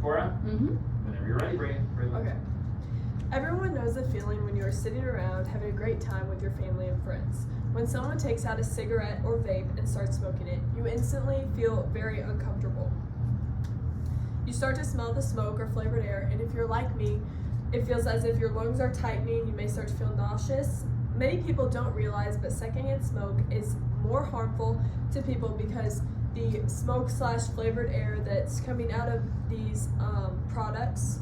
Cora? Whenever you're ready, Braelyn. Okay. Everyone knows the feeling when you are sitting around having a great time with your family and friends. When someone takes out a cigarette or vape and starts smoking it, you instantly feel very uncomfortable. You start to smell the smoke or flavored air, and if you're like me, it feels as if your lungs are tightening. You may start to feel nauseous. Many people don't realize, but secondhand smoke is more harmful to people because the smoke/flavored air that's coming out of these products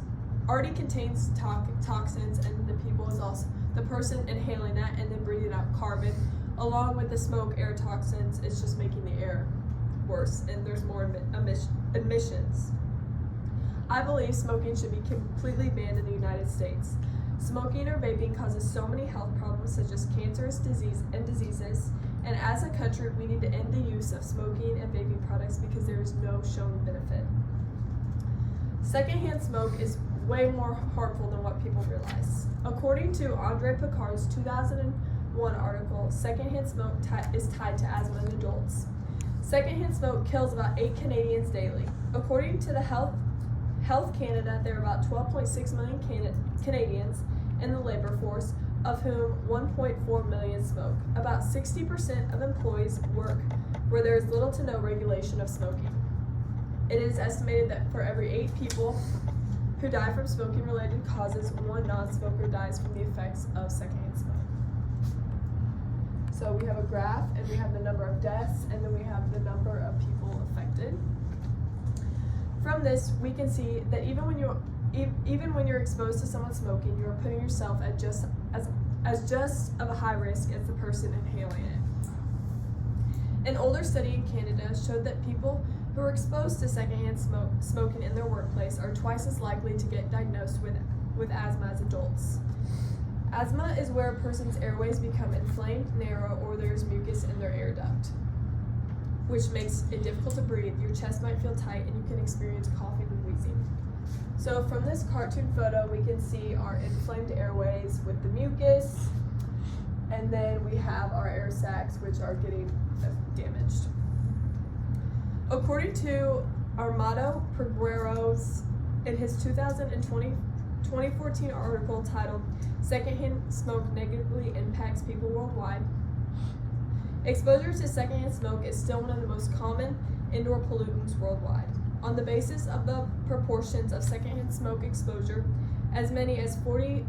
already contains toxins, and the person inhaling that and then breathing out carbon along with the smoke air toxins is just making the air worse, and there's more emissions. I believe smoking should be completely banned in the United States. Smoking or vaping causes so many health problems such as cancerous diseases, and as a country we need to end the use of smoking and vaping products because there is no shown benefit. Secondhand smoke is way more harmful than what people realize. According to Andre Picard's 2001 article, secondhand smoke is tied to asthma in adults. Secondhand smoke kills about 8 Canadians daily. According to the Health Canada, there are about 12.6 million Canadians in the labor force, of whom 1.4 million smoke. About 60% of employees work where there is little to no regulation of smoking. It is estimated that for every 8 people who die from smoking-related causes, 1 non-smoker dies from the effects of secondhand smoke. So we have a graph, and we have the number of deaths, and then we have the number of people affected. From this, we can see that even when you're exposed to someone smoking, you are putting yourself at just of a high risk as the person inhaling it. An older study in Canada showed that people who are exposed to secondhand smoking in their workplace are twice as likely to get diagnosed with asthma as adults. Asthma is where a person's airways become inflamed, narrow, or there's mucus in their air duct, which makes it difficult to breathe. Your chest might feel tight and you can experience coughing and wheezing. So from this cartoon photo, we can see our inflamed airways with the mucus, and then we have our air sacs, which are getting damaged. According to Armando Pegueros in his 2014 article titled "Secondhand Smoke Negatively Impacts People Worldwide," exposure to secondhand smoke is still one of the most common indoor pollutants worldwide. On the basis of the proportions of secondhand smoke exposure, as many as 40%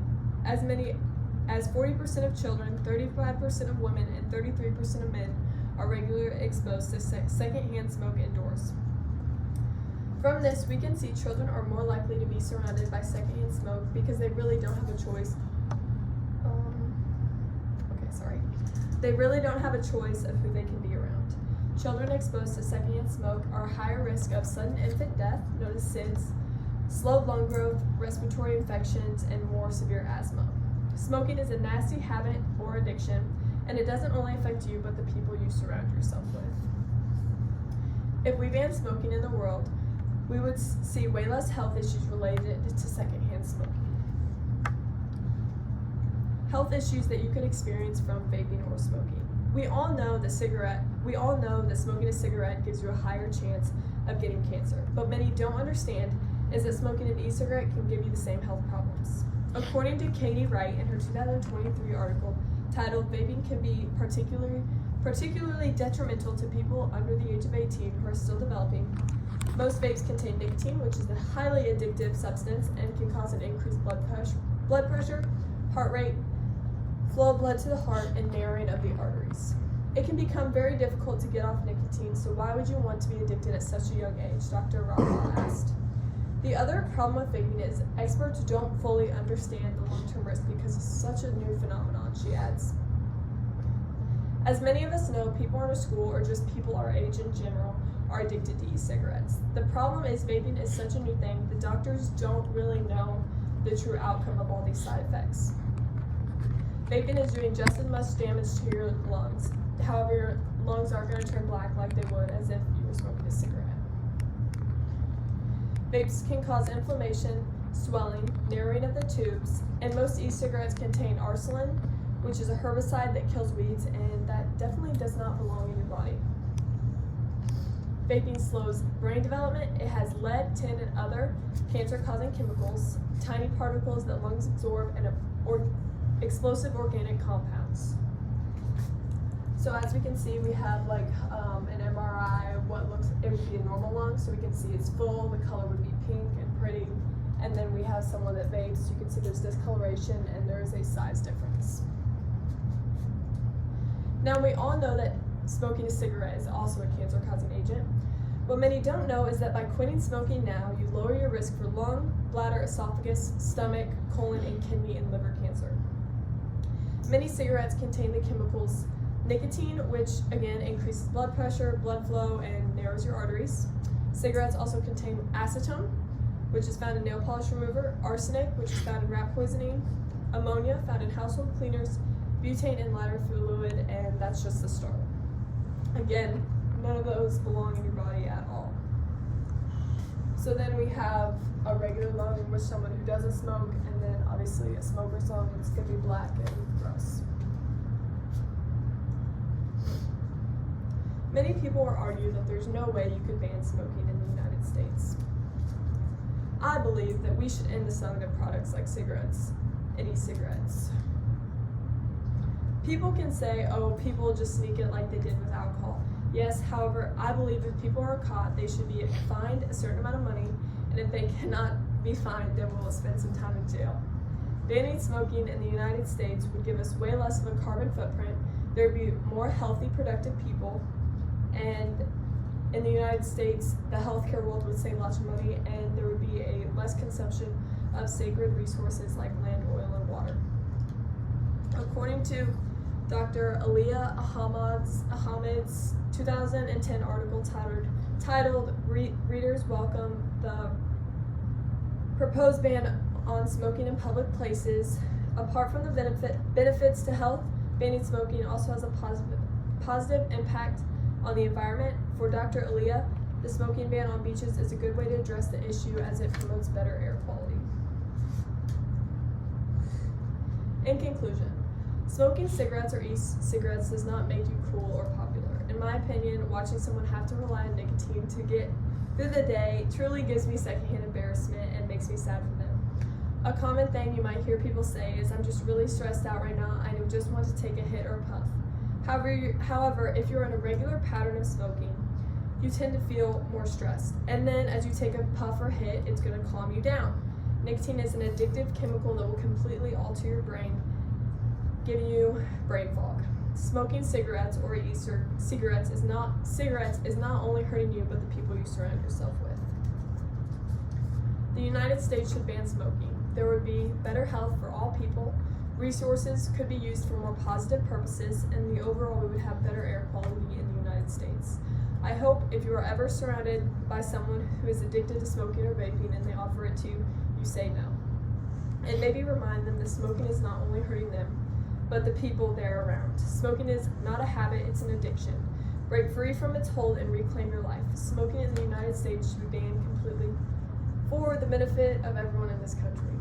of children, 35% of women, and 33% of men are regularly exposed to secondhand smoke indoors. From this, we can see children are more likely to be surrounded by secondhand smoke because they really don't have a choice. They really don't have a choice of who they can be around. Children exposed to secondhand smoke are higher risk of sudden infant death, known as SIDS, slowed lung growth, respiratory infections, and more severe asthma. Smoking is a nasty habit or addiction, and it doesn't only affect you, but the people you surround yourself with. If we banned smoking in the world, we would see way less health issues related to secondhand smoking. Health issues that you could experience from vaping or smoking. We all know that smoking a cigarette gives you a higher chance of getting cancer, but many don't understand is that smoking an e-cigarette can give you the same health problems. According to Katie Wright in her 2023 article titled "Vaping Can Be Particularly Detrimental to People Under the Age of 18 Who Are Still Developing," most vapes contain nicotine, which is a highly addictive substance and can cause an increased blood pressure, heart rate, flow of blood to the heart, and narrowing of the arteries. It can become very difficult to get off nicotine, so why would you want to be addicted at such a young age? Dr. Rockwell asked. The other problem with vaping is experts don't fully understand the long-term risk because it's such a new phenomenon, she adds. As many of us know, people in our school, or just people our age in general, are addicted to e-cigarettes. The problem is vaping is such a new thing, the doctors don't really know the true outcome of all these side effects. Vaping is doing just as much damage to your lungs. However, your lungs aren't going to turn black like they would as if you were smoking a cigarette. Vapes can cause inflammation, swelling, narrowing of the tubes, and most e-cigarettes contain arsenal, which is a herbicide that kills weeds, and that definitely does not belong in your body. Vaping slows brain development. It has lead, tin, and other cancer-causing chemicals, tiny particles that lungs absorb, and explosive organic compounds. So as we can see, we have like an MRI of what it would be a normal lung. So we can see it's full, the color would be pink and pretty. And then we have someone that vapes, you can see there's discoloration and there is a size difference. Now we all know that smoking a cigarette is also a cancer-causing agent. What many don't know is that by quitting smoking now, you lower your risk for lung, bladder, esophagus, stomach, colon, and kidney and liver cancer. Many cigarettes contain the chemicals nicotine, which again increases blood pressure, blood flow, and narrows your arteries. Cigarettes also contain acetone, which is found in nail polish remover, arsenic, which is found in rat poisoning, ammonia, found in household cleaners, butane in lighter fluid, and that's just the start. Again, none of those belong in your body at all. So then we have a regular lung, in which someone who doesn't smoke, and then obviously a smoker's lung, it's going to be black and gross. Many people will argue that there's no way you could ban smoking in the United States. I believe that we should end the selling of products like cigarettes and e-cigarettes. People can say, oh, people just sneak it like they did with alcohol. Yes, however, I believe if people are caught, they should be fined a certain amount of money, and if they cannot be fined, then we'll spend some time in jail. Banning smoking in the United States would give us way less of a carbon footprint. There would be more healthy, productive people, and in the United States, the healthcare world would save lots of money, and there would be a less consumption of sacred resources like land, oil, and water. According to Dr. Aliyah Ahmed's 2010 article titled Readers Welcome the Proposed Ban on Smoking in Public Places. Apart from the benefits to health, banning smoking also has a positive impact on the environment. For Dr. Aliyah, the smoking ban on beaches is a good way to address the issue as it promotes better air quality. In conclusion, smoking cigarettes or e-cigarettes does not make you cool or popular. In my opinion, watching someone have to rely on nicotine to get through the day truly gives me secondhand embarrassment and makes me sad for them. A common thing you might hear people say is, I'm just really stressed out right now, I just want to take a hit or a puff. However, if you're in a regular pattern of smoking, you tend to feel more stressed. And then as you take a puff or hit, it's going to calm you down. Nicotine is an addictive chemical that will completely alter your brain, giving you brain fog. Smoking cigarettes or cigarettes is not only hurting you, but the people you surround yourself with. The United States should ban smoking. There would be better health for all people. Resources could be used for more positive purposes, and overall we would have better air quality in the United States. I hope if you are ever surrounded by someone who is addicted to smoking or vaping and they offer it to you, you say no. And maybe remind them that smoking is not only hurting them, but the people they're around. Smoking is not a habit, it's an addiction. Break free from its hold and reclaim your life. Smoking in the United States should be banned completely for the benefit of everyone in this country.